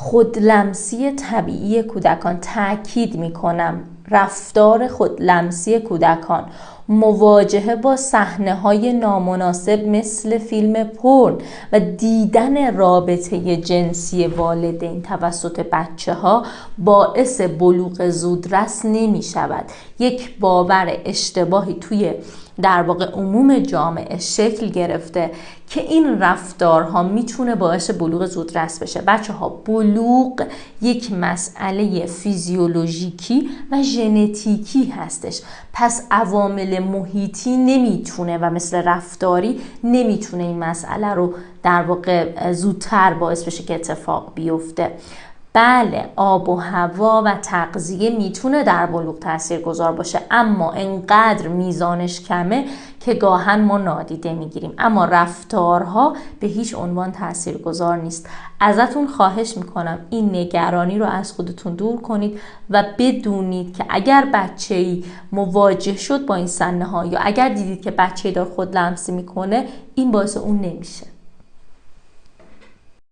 خودلمسی طبیعی کودکان، تأکید میکنم رفتار خودلمسی کودکان، مواجهه با صحنه‌های نامناسب مثل فیلم پورن و دیدن رابطه جنسی والدین توسط بچه‌ها باعث بلوغ زودرس نمی شود. یک باور اشتباهی توی در واقع عموم جامعه شکل گرفته که این رفتارها میتونه باعث بلوغ زودرس بشه. بچه‌ها، بلوغ یک مسئله فیزیولوژیکی و ژنتیکی هستش، پس عوامل محیطی نمیتونه و مثل رفتاری نمیتونه این مسئله رو در واقع زودتر باعث بشه که اتفاق بیفته. بله، آب و هوا و تغذیه میتونه در بلوغ تاثیرگذار باشه، اما انقدر میزانش کمه که گاهن ما نادیده میگیریم، اما رفتارها به هیچ عنوان تاثیرگذار نیست. ازتون خواهش میکنم این نگرانی رو از خودتون دور کنید و بدونید که اگر بچه‌ای مواجه شد با این صحنه‌ها یا اگر دیدید که بچه‌ای داره خودلمسی میکنه، این باعث اون نمیشه.